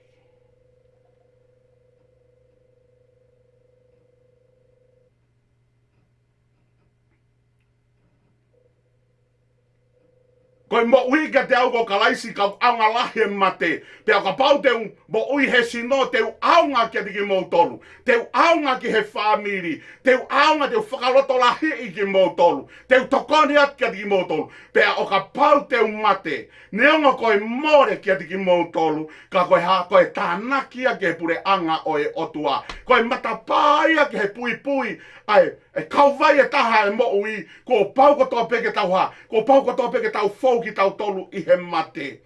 Koe mo ui ka te au ko kalaisi ka aunga lahi e mate. Pea ka pau te mo ui he sino te aunga ki ki mou tolu. Te aunga ki he whamiri. Te aunga te whakaloto lahi i ki mou tolu. Te tokoni at ki mou tolu. Pea o ka pau te mate. Neonga koe more ki ki mou tolu. Ka koe ha koe tānakia ke pure anga o e otua. Koe matapāia ki he pui pui. Ai, e kauwai e taha e mo ui. Ko pau ko toa peke tau ha. Ko pau ko toa peke tau fou ki tau tolu i he mate.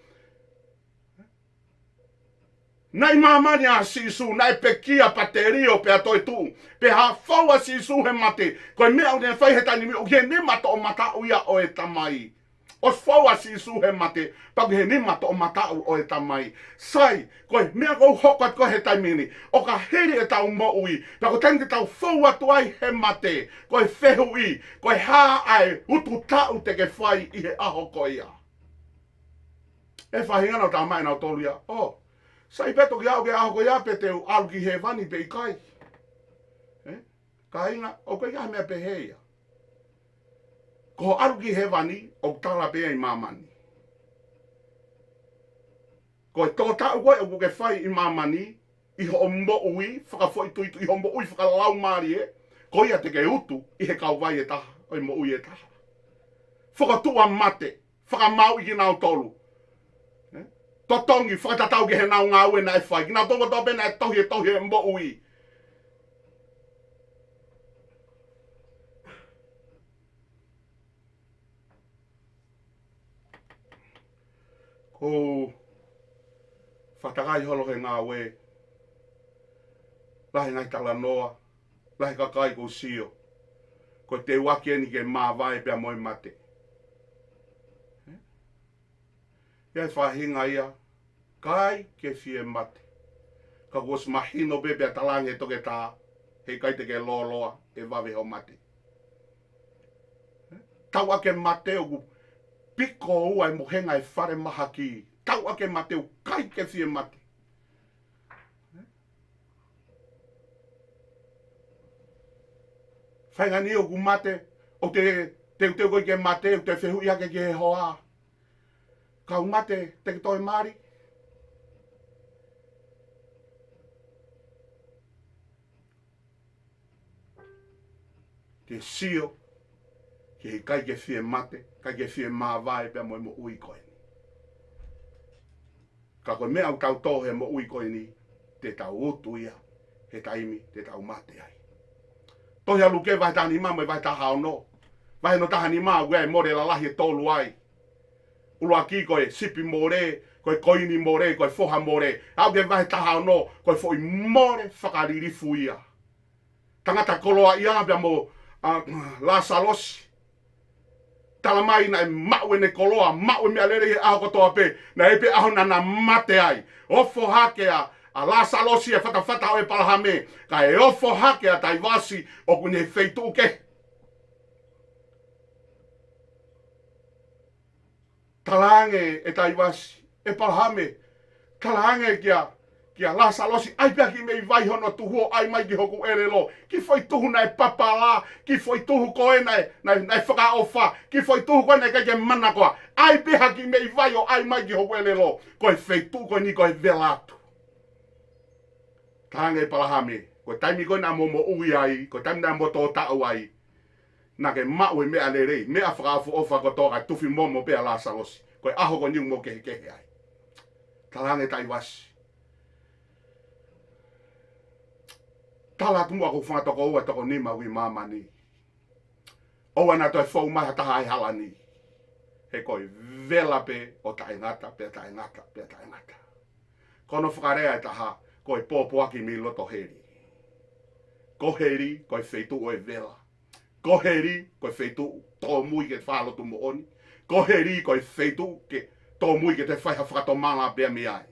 Nai mamani a sisu, nai pekia paterio pe atoi tu. Pe ha fau a sisu he mate. Koe mea o ne whai he tani mi o ke ne mata o mata uia o e tamai. Os fau a sisu he mate, pagi he ni mata o mata o e tamai. Sai, koe mea kou hokat koe he taimini. O ka heri e tau mo ui. Pako tangi tau fau atu ai he mate. Koe whehu i, koe ha ai utu tau te ke whai i he aho koe ia. E whahingana o ta mai na o tolu ia. Oh. Sai peto ki au ke aho ko ia pe te alu ki he vani pe i kai. Ka inga, o koe ia mea pe heia. Ko alu ki he vani, o tala pe i mamani. Ko e tō tau koe o ke whai i mamani, i ho mbo ui, whakafoi tuitu, i ho mbo ui whakalau maari e, ko ia te ke utu, i he kau vai e taha, o i mbo ui e taha. Whakatua mate, whakamau i ki nao tolu. Totongi, whakatatau ki he nao ngā ue na e whai. Ki nao tongo tope na e tohi e mbo ui. Ko whatakai holo he ngā ue. Lahi ngai tala noa. Lahi kakai ko sio. Ko te waki eni ke mā vai pia moi mate. Ia e whahinga ia. Kai ke fie mate. Ka kos mahino bebe a talange toke tā. Hei kai te ke loloa e wawe ho mate. Tau ake mate o ku piko ua e mohenga e whare maha ki. Tau ake mate o kai ke fie mate. Whainga ni o ku mate o te koe ke mate o te whehui ake ke he hoa. Kau mate te ki toi mari. Te sio, ki he kai ke whie mate, kai ke whie māwai pia mo mo ui koe ni. Ka koe mea au tau tō he mo ui koe ni, te tau utu ia, he taimi, te tau mate ai. Tohi alu ke vai tāni mā, mai vai taha o no. Vai no taha ni mā, ue more la lahi e tōlu ai. Ulua ki koe sipi more, koe koini more, koe foha more. Au ke vai taha o no, koe foi more whakaririfu ia. Tangata koloa ia pia mo, la salosi. Tala mai na e mau ne koloa, mau mea lere he aho kotoa pe, na epe aho na mate ai. Ofo hake a la salosi e whata o e palahame, ka e ofo hake a tai vasi o kune feitu ke. Talange e tai vasi, e palahame, Kalaange kia Lasalosi ai pia ki mei vai hono tuho ai mai ki hoku erelo. Ki foi tuhu nai papala, ki foi tuhu koe nai whakaofa, ki foi tuhu koe nai kake mana koa. Ai pia ki mei vai o ai mai ki hoku erelo. Koe feitu koe ni koe velatu. Kalaange palahame, koe taimi koe na momo ui ai, koe taimi na moto tau ai. Na ke mau e mea lerei, mea whakaafu ofa ko toka tufi momo pia Lasalosi. Koe aho ko niu mo kehe ai. Kalaange tai wasi. Tala tumua ko whanga toko ua toko nima ui mama ni. Oua na toi whau maha taha ai hala ni. He koi vela pe o tae ngata, pe tae ngata, pe tae ngata. Kono whakarea e taha, koi pōpuaki mi loto heri. Ko heri, koi wheitu o e vela. Ko heri, koi wheitu tō mui ke whālotu mo oni. Ko heri, koi wheitu ke tō mui ke te whaiha whakatomanga pia mi ai.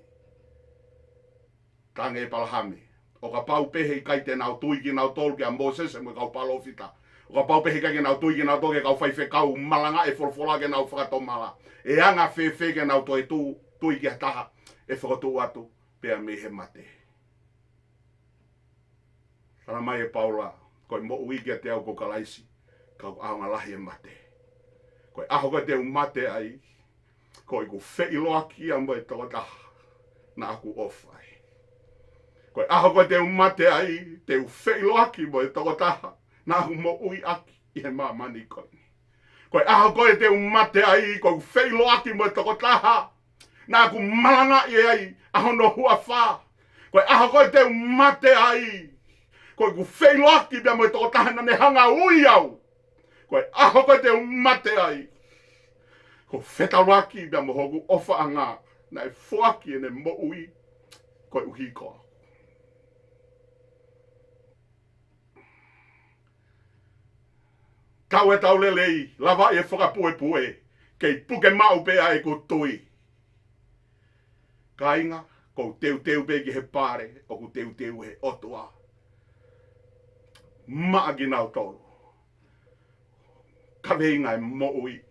Tange e palahame. O ka pau pehe i kai te nau tui ki nau tolu ki a Moses e mui kau palo fita. O ka pau pehe i kai ki nau tui ki nau tolu ki kau whaife kau malanga e wholwhola ke nau whakatomala. E anga whewhe ke nau toi tui ki a taha e whakatu atu pia me he mate. Kana mai e Paula, koi mo ui ki a te au ko kalaisi, kau aonga lahi e mate. Koi aho ka te umate ai, koi ku whei loa ki a mo e toko taha, na aku ofai. Koe aho koe te umate ai, te uwhei loaki mo e toko taha, na hu mo ui aki i he mamani koe. Koe aho koe te umate ai, koe uwhei loaki mo e toko taha, na ku malanga i ai, aho no hua wha. Koe aho koe te umate ai, koe uwhei loaki bia mo e toko taha na ne hanga ui au. Koe aho koe te umate ai, koe wheta loaki bia mo hoku ofa anga, na e fuaki e ne mo ui, koe uhi koa. Kau e tau lelei, lava e whakapue pue, kei puke mau pea e ko tui. Ka inga, kou teu pe ki he pare, o ku teu he otua. Maa ki nau tolu. Ka veinga e moui,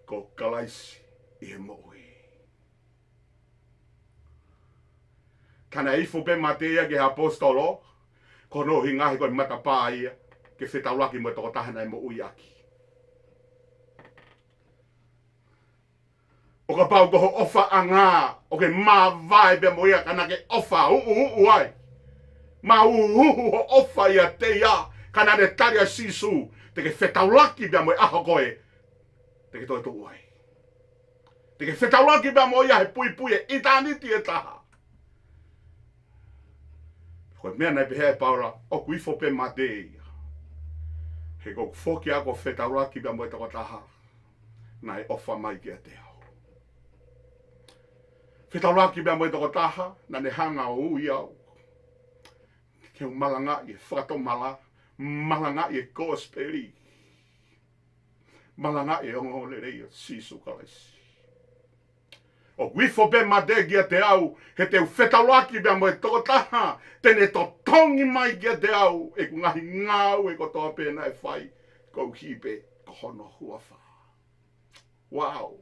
ko kalaisi i he moui. Kana ifo pe matea ki he apostolo, ko no hingahi koe mata pā ia. Ke whetaulaki mo toko tahana e mo ui aki. O ka pau koho ofa anga, o ke mā vai pe mo ia kana ke ofa ai. Mā ho ofa ia te ia, kana ne taria sisu, te ke whetaulaki pe mo aho koe, te ke toi tu ai. Te ke whetaulaki pe mo ia he pui e itaniti e taha. Koe mea nei pehe e paura, o kuifo pe matei. He kou whoki ako whetauraki bia mo e toko taha, na e ofa mai ki a te au. Whetauraki bia mo e toko taha, na ne hanga o ui au. Ke malanga i e whakatomala, malanga i e kosperi. Malanga i e ongo le rei o sisu kalaisi. O wifo be madegi a te au, he te whetauraki bia mo e toko taha, tene to tongi mai ki a te au, e ku ngahi ngau e ko toa pēna e whai, kou hipe, ko hono hua wha. Wow!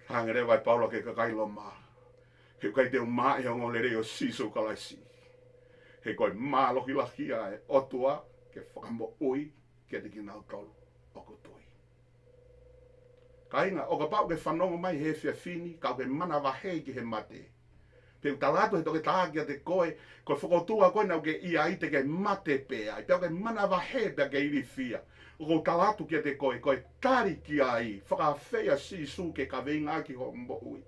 Hangere vai Paula ke kakailo mā. He kai te umā e ongo le rei o sisu kalaisi. He koi mā loki lakia e otua, ke whakamo ui, ke te ki nau tolu, o ko tui. Ka inga, o ka pau ke whanongo mai he whia whini, kau ke mana wahei ki he mate. Peu talato he toke taha ki a te koe, koe whakotua koe nau ke ia ite ke mate pēa, peu ke mana wahei pēa ke iri whia. O ko talatu ki a te koe, koe tari ki ai, whakawhea sisu ke ka veinga ki ho mbo ui.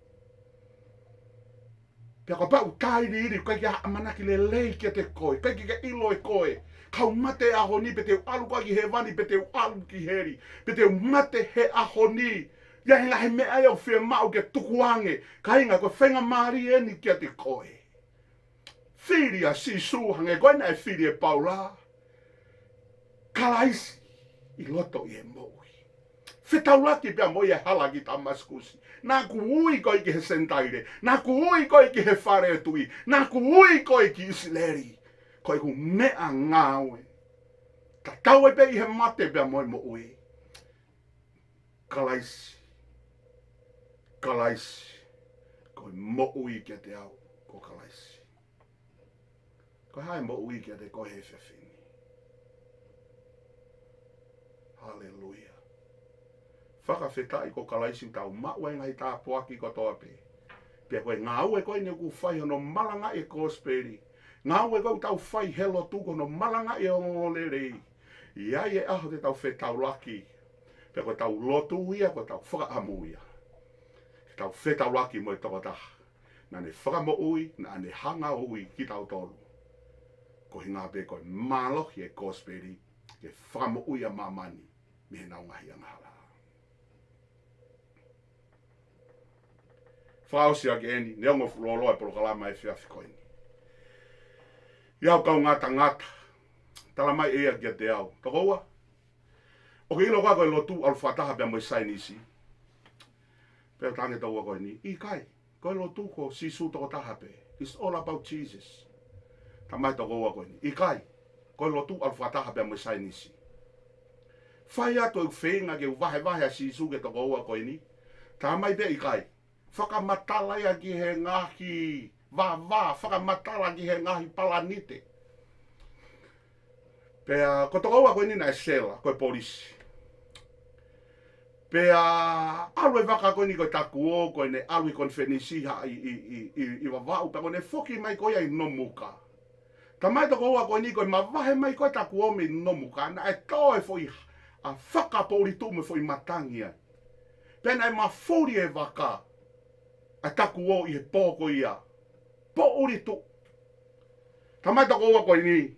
Pea ko pau tairi iri, koe ki a manaki le lei ki a te koe, koe ki ke ilo e koe, kau mate aho ni, pe te alu kwa ki he vani, pe te alu ki heri, pe te mate he aho ni, ia hinga he mea e o whia mau ke tukuange, ka inga koe whenga maari e ni ki a te koe. Whiri a sisu hange, koe na e whiri e Paula, kalaisi, i loto i e moui. Whetauraki pia mo i e hala ki Damaskusi. Nā ku ui koe ki he sentaire. Nā ku ui koe ki he whare tui. Nā ku ui koe ki Isileri. Koe ku mea ngāwe. Ta tau e pe i he mate pia mo i mo ui. kalaisi. Kalaisi. Koe mo ui kia te au ko kalaisi. Koe hae mo ui kia te koe he whiwhini. Hallelujah. Whakawhetai ko kalaisi tau maua ngai tā poaki ko toa pe. Pea koe ngā ue koe ne ku whai hono malanga e kosperi. Ngā ue koe tau whai helo tuko no malanga e ongole rei. Iai e aho te tau whetau laki. Pea koe tau lotu ia, koe tau whakaamu ia. Tau whetau laki mo e toko taha. Nā ne whakamo ui, nā ne hanga ui ki tau tolu. Ko hinga pe koe mālohi e kosperi. Ke whakamo ui a mamani. Mihe nau ngahi a ngahala. Whaosia ki eni, neongo fulolo e polo kalama e whiawhi koini. Iau kau ngata ngata. Tala mai ea kia te au. Toko ua? O ke ilo kako e lotu alu whataha pia mo i sainisi. Pea tange tau ua koini. I kai, koe lotu ko sisu toko taha pe. It's all about Jesus. Ta mai toko ua koini. I kai, koe lotu alu whataha pia mo i sainisi. Whai ato e whenga ke wahe wahe a sisu ke toko ua koini. Ta mai pe i kai. Whakamatala ia ki he ngahi whakamatala ki he ngahi palanite. Pea, ko toko ua koe nina e sela, koe polisi. Pea, alu e waka koe ni koe taku o, koe ne alu i konfenisi ha i wawau, pea koe ne foki mai koe ai nomuka. Ta mai toko ua koe ni koe mawahe mai koe taku o me nomuka, na e toe foi a whakapori tu me foi matangi ai. Pea na e mafuri e waka. A taku o i he pōko ia. Po uri tu. Tamai tako ua koe ni.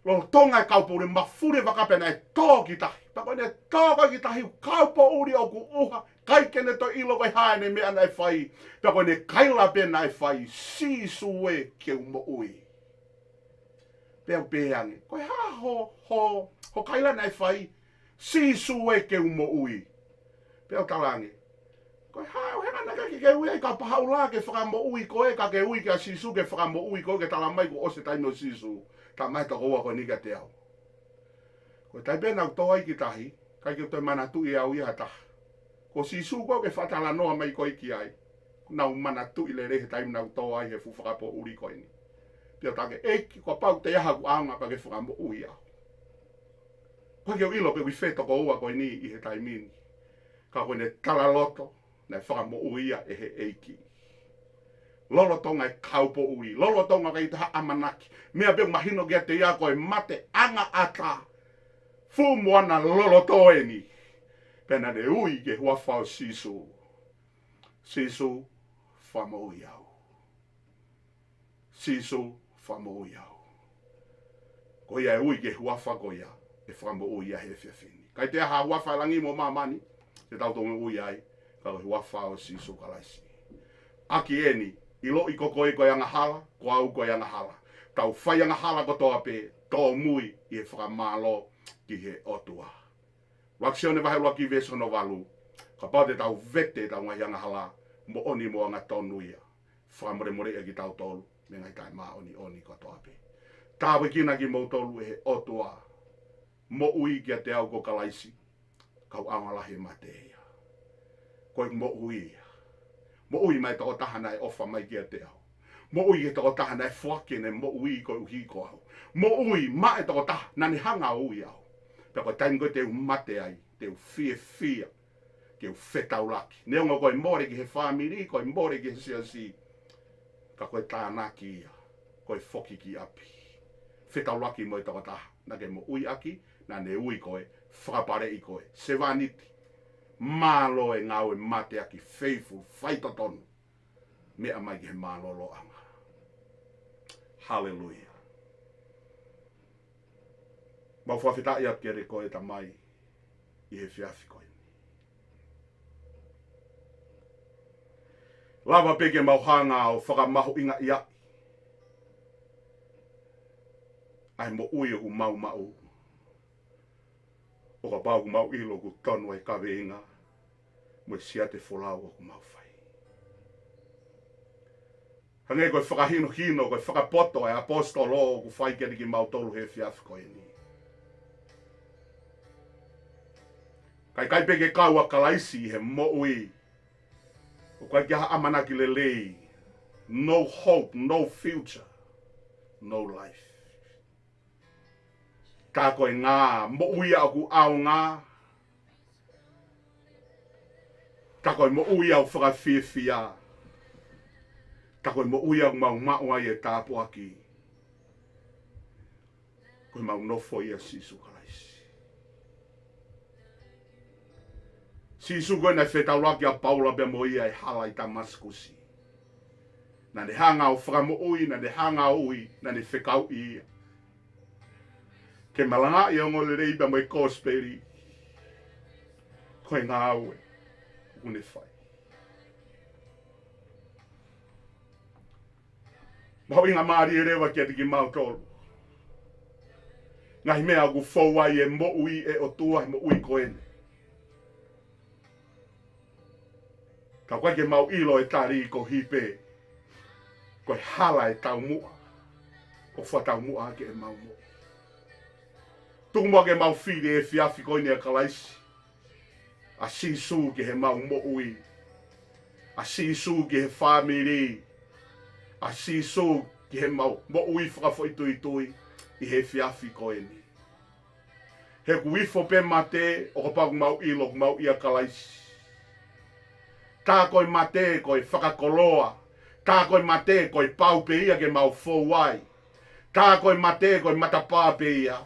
Lo tonga e kaupo uri mafure wakapena e tō ki tahi. Pako ne tōka ki tahi kaupo uri o ku uha. Kai kene to ilo koe haene mea na e whai. Pako ne kaila pena e whai. Sisu e ke umo ui. Pea peange. Koe ha ho kaila na e whai. Sisu e ke umo ui. Pea talange. Koe hao hea naka ki ke ui ka pahau la ke whakamo ui koe ka ke ui ka sisu ke whakamo ui koe ke tala mai ko ose taino sisu. Ta mai ta koa koe nika te au. Koe tai pēna u toa i ki tahi, kai ke toi mana tui au iha taha. Ko sisu koe ke whatala noa mai koe ki ai. Nau mana tui le rehe taim nau toa i he fu whakapo uri koe ni. Pia take eki ko pau te aha ku aunga pa ke whakamo ui au. Koe ke u ilo pe ui wheto ko ua koe ni i he taimini. Ka koe ne tala loto. Na whakamo uia e he eiki. Lolo tonga e kaupo ui. Lolo tonga ka i taha amanaki. Mea peo mahino kia te ia koe mate anga ata. Fu moana lolo toeni. Pena ne ui ke hua whao sisu. Sisu whamo ui au. Sisu whamo ui au. Ko ia e ui ke hua whako ia. E whamo ui a he whiawhini. Kai te aha hua whalangi mo mamani. Te tautonga ui ai. Kao hua whao sisu kalaisi. Aki eni, ilo i koko e koe anga hala, ko au koe anga hala. Tau whai anga hala ko toa pe, tō mui i e whakamalo ki he otua. Waksione wahe loa ki veso no walu, ka pao te tau vete tau ngai anga hala, mo oni mo anga tonuia. Whakamore more e ki tau tolu, me ngai tai maa oni ko toa pe. Tāwe kina ki mou tolu e he otua, mo ui ki a te au ko kalaisi, kau angalahi mateia. Koe mo ui. Mo ui mai toko tahana e ofa mai kia te au. Mo ui e toko tahana e whakene mo ui koe uhi ko au. Mo ui ma e toko taha nani hanga ui au. Pea koe taimi koe te u mate ai, te u fia, te u whetau laki. Neonga koe more ki he whamiri, koe more ki he siasi. Ka koe tānaki ia, koe whoki ki api. Whetau laki mo e toko taha. Nake mo ui aki, na ne ui koe, whakapare i koe. Sevaniti. Malo e ngau e mate aki faithful, whaito tonu. Mea mai ki he malo lo anga. Hallelujah. Mau whawhita ia kere koe ta mai i he whiawhi koe. Lava peke mau hanga o whakamaho inga ia. Ai mo ui o mau. O ka pau mau ilo ku tonu e kawe inga. Mo e sia te wholau o ku mau whai. Hange koe whakahino, koe whakapoto e apostolo o ku whai kere ki mau tolu he whiawhi koe ni. Kai peke kaua kalaisi he mo ui. O kai kia amanaki le lei. No hope, no future, no life. Ka koe ngā mo ui aku au ngā. Ka koe mo ui au whakawhiwhia. Ka koe mo ui au mau maua i e tāpu aki. Koe mau nofo i a sisu kalaisi. Sisu koe nei whetauaki a Paula be mo ia e hala i Damaskusi. Na ne hanga o whakamo ui, na ne hanga o ui, na ne whekau i ia. Ke malanga i ongo le reiba mo e kosperi. Koe ngā aue, une whai. Mau inga maari e rewa kia tiki mau tolu. Ngahi mea ku fowai e mo ui e o tua he mo ui koene. Ka koe ke mau ilo e tari ko hipe. Koe hala e tau mua. O wha tau mua ke e mau mua. Tuku mua ke mau whiri e whiawhi koene a kalaisi. A sisu ke he mau mo ui. A sisu ke he whamiri. A sisu ke he mau mo ui whakafo i tui tui. I he whiawhi koene. He kuifo pe mate o ko paku mau ilo mau ia kalaisi. Tā koe mate koe whakakoloa. Tā koe mate koe pau pe ia ke mau fowai. Tā koe mate koe matapā pe ia.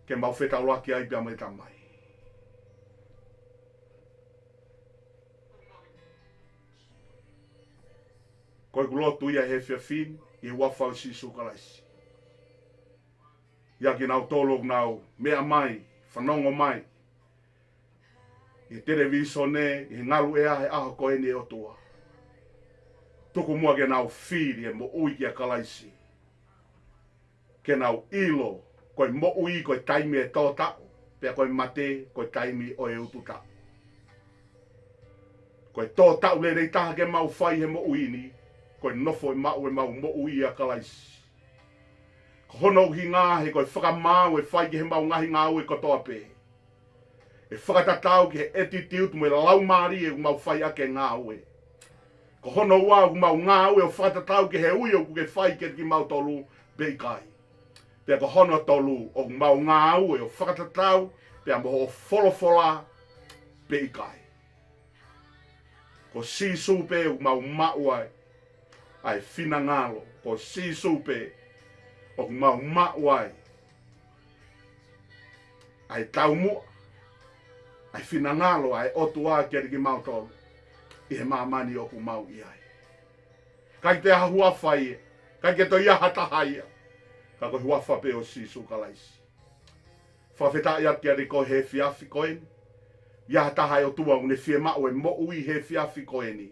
Ke mau whetauaki ai pia mai tamai. Koe kulotu ia he whiawhini. I wafau sisu kalaisi. Ia ki nau tolo nau mea mai. Whanongo mai. I televiso ne, i ngalu ea he aho koe ni o tua. Tuku mua ke nau whiri e mo ui ki a kalaisi. Ke nau ilo, koe mo ui koe taimi e tō tau. Pea koe mate, koe taimi o e utu tau. Koe tō tau le rei taha ke mau whai he mo ui ni. Koe nofo e mau mo ui a kalaisi. Ko hono hi ngā he koe whakamau e whai ki he mau ngahi ngā ue kotoa pe. E whakatatau ki he attitude mo e laumari e mau whai ake ngā ue. Ko hono wau mau ngā ue o whakatatau ki he ui o ke whai ke ki mau tolu beikai. Pea ko hono tolu o mau ngā ue o whakatatau pea mo o wholofola beikai. Ko sisu pe o mau mauai ai whina ngalo. Ko sisu pe o mau mauai ai tau mua. Ai whina ngalo ai otua kia ki mau tolu. I he mamani o ku mau i ai. Kai te hahua whai e. Kai ke to ia hatahai. Ka koe huafa pe o sisu kalaisi. Whawheta ia kia riko he whiawhi koeni. Ia hatahai o tua une whie mao e mo ui he whiawhi koeni.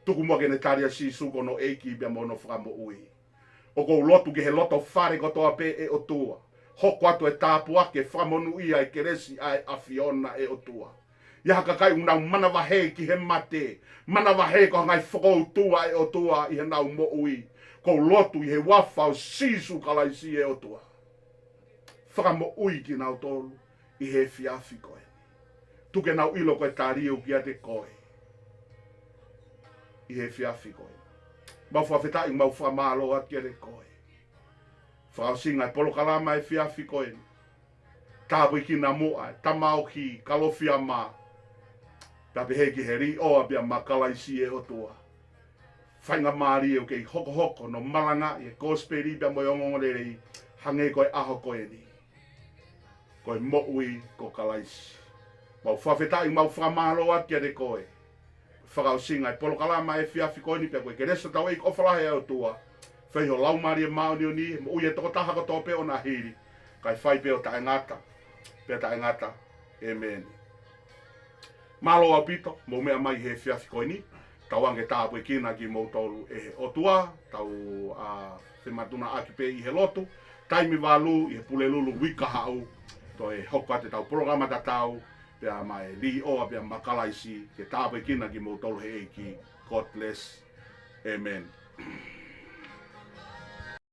Tuku mua ke ne taria sisu kono eiki bia mono whakamo ui. O kou lotu ke he loto whare kotoa pe e o tua. Hoko atu e tāpu ake whamonu ia e keresi ai a Fiona e o tua. Ia haka kai unau mana wahe ki he mate. Mana wahe ko ngai whakou tua e o tua i he nau mo ui. Kou lotu i he wafau sisu kalaisi e o tua. Whakamo ui ki nau tolu i he whiawhi koe. Tuke nau ilo koe tāriu ki a te koe. I he whiawhi koe. Mau whawhetai mau whamalo a ki a te koe. Whakaosinga e polo kalama e whiawhi koe. Tāpui ki na moa, tamau ki kalofia mā. Tape heki he ri oa bia makalaisi e o tua. Whainga maari o kei hoko hoko no malanga i e kosperi bia moi ongongorerei. Hange koe aho koe ni. Koe mo ui ko kalaisi. Mau whawhetai mau whamalo a kia te koe. Whakaosinga e polo kalama e whiawhi koe ni pia koe ke reso tau eik ofalahe e o tua. Whaiho laumari e maoni o ni, mo ui e toko taha kotoa pe o na hiri. Kai whai pe o tae ngata. Pea tae ngata. Amen. Malo au pito, mo mea mai he whiawhi koe ni. Tau ange tāpue kina ki mou tolu e he otua. Tau whematuna aki pe i he lotu. Taimi walu i he pule lulu wika hau. To e hokate tau programa ta tau. Pea mai li oa pea makalaisi. Ke tāpue kina ki mou tolu he eiki. God bless. Amen.